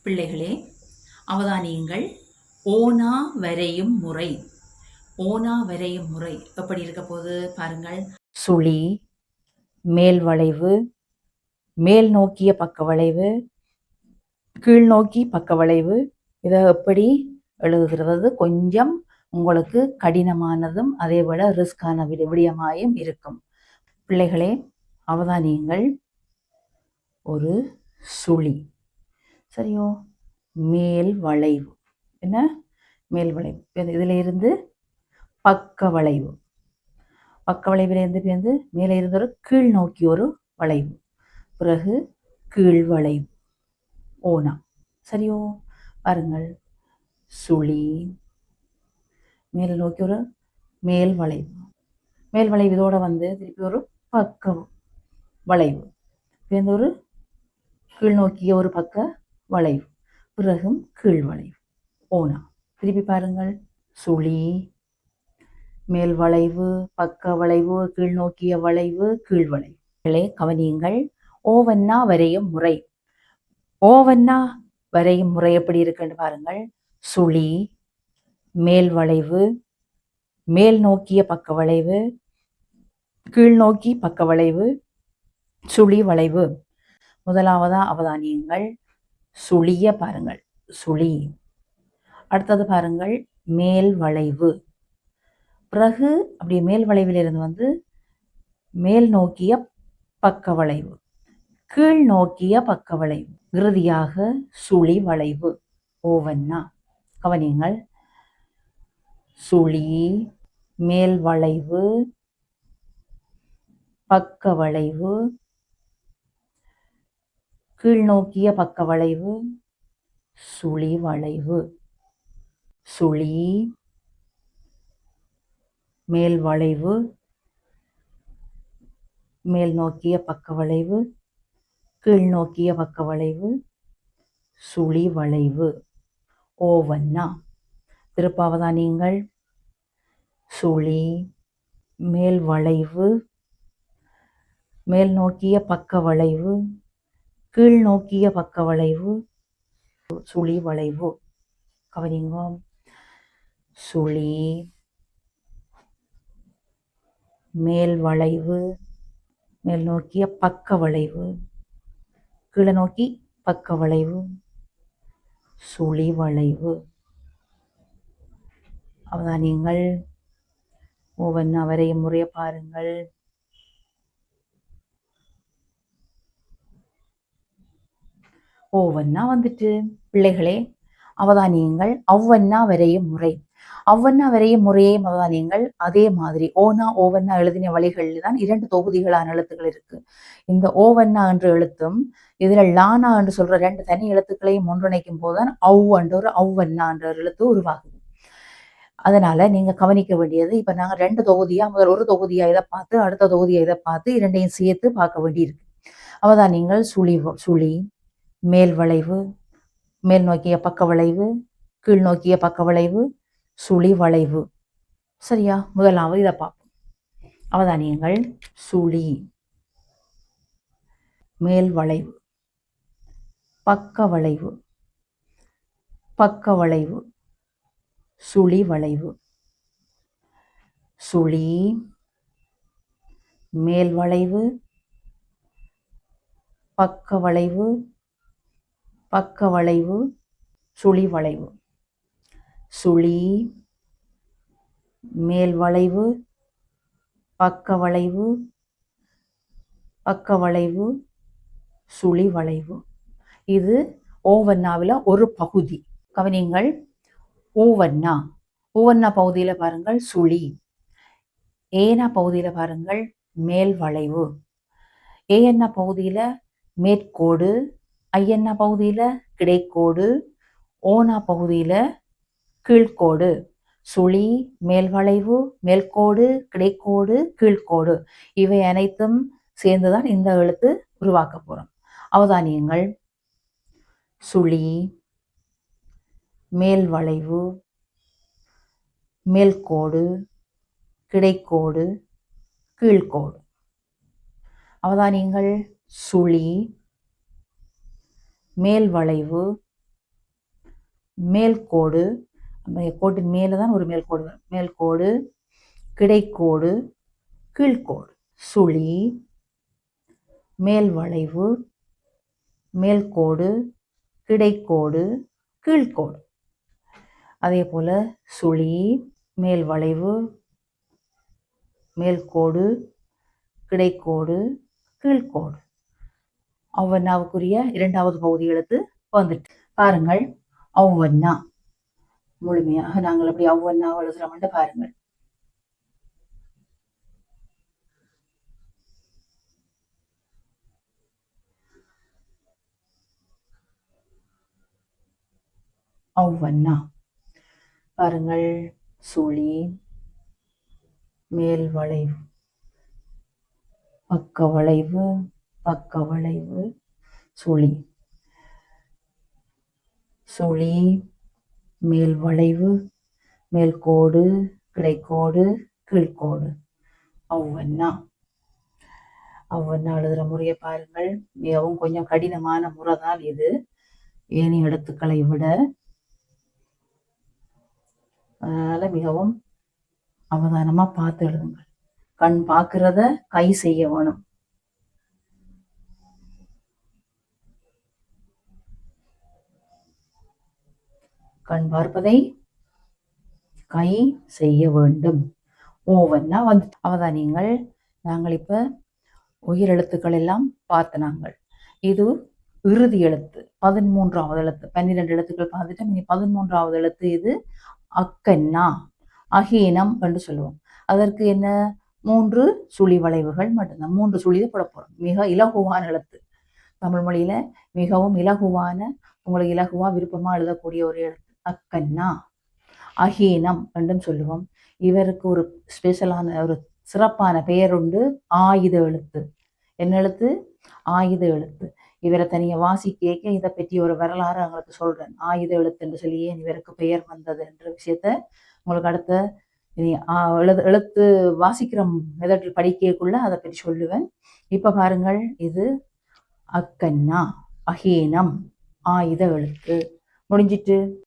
பிள்ளைகளே, அவதானியுங்கள். ஓனா வரையும் முறை. ஓனா வரையும் முறை எப்படி இருக்க போது பாருங்கள். சுழி, மேல் வளைவு, மேல் நோக்கிய பக்க வளைவு, கீழ் நோக்கி பக்க வளைவு. இதை எப்படி எழுதுகிறது கொஞ்சம் உங்களுக்கு கடினமானதும் அதே போல ரிஸ்கான விடயமாயும் இருக்கும். பிள்ளைகளே, அவதானியுங்கள். ஒரு சுழி, சரியோ? மேல் வளைவு, என்ன மேல் வளைவு. இதுல இருந்து பக்க வளைவு, பக்க வளைவிலிருந்து மேலே இருந்து ஒரு கீழ் நோக்கி ஒரு வளைவு, பிறகு கீழ் வளைவு, ஓனா. சரியோ? பாருங்கள், சுழி, மேல் நோக்கி ஒரு மேல் வளைவு, மேல் வளைவு இதோட திருப்பி ஒரு பக்க வளைவு, ஒரு கீழ் நோக்கிய ஒரு பக்க வளைவு, பிறகும் கீழ் வளைவு, ஓனா. திருப்பி பாருங்கள், சுழி, மேல் வளைவு, பக்க வளைவு, கீழ் நோக்கிய வளைவு, கீழ் வளைவு. கவனியுங்கள். ஓவன்னா வரையும் முறை. ஓவன்னா வரையும் முறை எப்படி இருக்குன்னு பாருங்கள். சுழி, மேல் வளைவு, மேல் நோக்கிய பக்க வளைவு, கீழ் நோக்கி பக்க வளைவு, சுழி வளைவு. முதலாவதா அவதானியுங்கள், சுழிய பாருங்கள், சுழி. அடுத்தது பாருங்கள், மேல் வளைவு. பிறகு அப்படியே மேல் வளைவிலிருந்து மேல் நோக்கிய பக்க வளைவு, கீழ் நோக்கிய பக்க வளைவு, இறுதியாக சுழி வளைவு. ஓவன்னா கவனியுங்கள். சுழி, மேல் வளைவு, பக்க வளைவு, கீழ் நோக்கிய பக்க வளைவு, சுழி வளைவு. சுழி, மேல் வளைவு, மேல் நோக்கிய பக்க வளைவு, கீழ் நோக்கிய பக்க வளைவு, சுழி வளைவு. ஓவன்னா. திருப்பாவதா நீங்கள். சுழி, மேல் வளைவு, மேல் நோக்கிய பக்க வளைவு, கீழ் நோக்கிய பக்க வளைவு, சுழி வளைவு. கவனிங்க. சுழி, மேல் வளைவு, மேல் நோக்கிய பக்க வளைவு, கீழே நோக்கி பக்க வளைவு, சுழி வளைவு. அவதானியங்கள். ஒவ்வொன்றா வரையும் முறைய பாருங்கள். ஒவ்வொன்றா பிள்ளைகளே அவதானியங்கள். அவ்வண்ணா வரையும் முறை. அவ்வண்ணா வரையும் முறையையும் அவதானியங்கள். அதே மாதிரி ஓனா ஓவண்ணா எழுதின வழிகளில் தான் 2 தொகுதிகளான எழுத்துக்கள் இருக்கு. இந்த ஓவண்ணா என்ற எழுத்தும் இதுல லானா என்று சொல்ற 2 தனி எழுத்துக்களையும் ஒன்றிணைக்கும் போதுதான் அவ்வண்ணா என்ற ஒரு எழுத்து உருவாகுது. அதனால நீங்க கவனிக்க வேண்டியது, இப்ப நாங்க 2 தொகுதியா முதல் ஒரு தொகுதியா இதை பார்த்து அடுத்த தொகுதியா இதை பார்த்து இரண்டையும் சேர்த்து பார்க்க வேண்டியிருக்கு. அவதானியங்கள். சுழி, மேல் வளைவு, மேல் நோக்கிய பக்க வளைவு, கீழ் நோக்கிய பக்க வளைவு, சுழி வளைவு. சரியா? முதலாவது இதை பார்ப்போம். அவதானியங்கள். சுழி, மேல் வளைவு, பக்க வளைவு, பக்க வளைவு, சுழி வளைவு. சுழி, மேல் வளைவு, பக்க வளைவு, பக்க வளைவு, சுழி வளைவு. சுழி, மேல் வளைவு, பக்க வளைவு, பக்க வளைவு, சுழி வளைவு. இது ஓவண்ணாவில் ஒரு பகுதி. கவனிங்கள். ஊவண்ணா. ஊவண்ணா பகுதியில பாருங்கள் சுழி. ஏனா பகுதியில பாருங்கள் மேல் வளைவு. ஏஎண்ணா பகுதியில மேற்கோடு, ஐயண்ணா பகுதியில கிடைக்கோடு, ஓனா பகுதியில கீழ்கோடு. சுழி, மேல் வளைவு, மேல்கோடு, கிடைக்கோடு, கீழ்கோடு, இவை அனைத்தும் சேர்ந்துதான் இந்த எழுத்து உருவாக்க போறோம். அவதானியங்கள். சுழி, மேல் வளைவு, மேல்கோடு, கிடைக்கோடு, கீழ்கோடு. அவதானியங்கள். சுழி, மேல் வளைவு, மேல்கோடு, கோட்டின் மேலே தான் ஒரு மேல்கோடு வரும். மேல்கோடு, கிடைக்கோடு, கீழ்கோடு, சுழி, மேல் வளைவு, மேல்கோடு, கிடைக்கோடு, கீழ்கோடு. அதே போல சுழி, மேல் வளைவு, மேல்கோடு, கிடைக்கோடு, கீழ்கோடு. ஒவ்வொன்னாவுக்குரிய இரண்டாவது பகுதி எழுத்து வந்துட்டு பாருங்கள். ஒவ்வொன்னா முழுமையாக நாங்கள் அப்படி ஒவ்வொன்னா எழுதுறோம்னு பாருங்கள். ஒவ்வொன்னா பாருங்கள். சுழி, மேல் வளைவு, பக்க வளைவு, பக்க வளைவு, சுழி, சுழி, மேல் வளைவு, மேல்கோடு, கிடைக்கோடு, கீழ்கோடு. ஒவ்வொன்னா ஒவ்வொன்னா எழுதுகிற முறையை பாருங்கள். மிகவும் கொஞ்சம் கடினமான முறை தான் இது, ஏனைய எழுத்துக்களை விட. அதனால மிகவும் அவதானமா பார்த்து எழுதுங்கள். கண் பார்க்கிறத கை செய்ய வேணும். கண் பார்ப்பதை கை செய்ய வேண்டும். ஓவன்னா வந்து அவதானியங்கள். நாங்கள் இப்ப உயிரெழுத்துக்கள் எல்லாம் பார்த்து நாங்கள் இது இறுதி எழுத்து 13வது எழுத்து. 12 எழுத்துக்கள் பார்த்துட்டோம். இனி 13வது எழுத்து. இது அக்கன்னா, அகீனம் என்று சொல்லுவோம். அதற்கு என்ன 3 சுழி வளைவுகள் மட்டும்தான். 3 சுழியை போட போறோம். மிக இலகுவான எழுத்து. தமிழ் மொழியில மிகவும் இலகுவான, உங்களுக்கு இலகுவா விருப்பமா எழுதக்கூடிய ஒரு எழுத்து அக்கன்னா. அகீனம் என்றும் சொல்லுவோம். இவருக்கு ஒரு ஸ்பெஷலான ஒரு சிறப்பான பெயர் உண்டு, ஆயுத எழுத்து. என்ன எழுத்து? ஆயுத எழுத்து. இவரை தனியாக வாசிக்க இதை பற்றி ஒரு வரலாறு உங்களுக்கு சொல்றேன். ஆயுத எழுத்து என்று சொல்லி ஏன் இவருக்கு பெயர் வந்தது என்ற விஷயத்த உங்களுக்கு அடுத்த எழுத்து வாசிக்கிற மெதட்டில் படிக்கக்குள்ள அதை பற்றி சொல்லுவேன். இப்ப பாருங்கள், இது அக்கன்னா, அகீனம், ஆயுத எழுத்து முடிஞ்சிட்டு.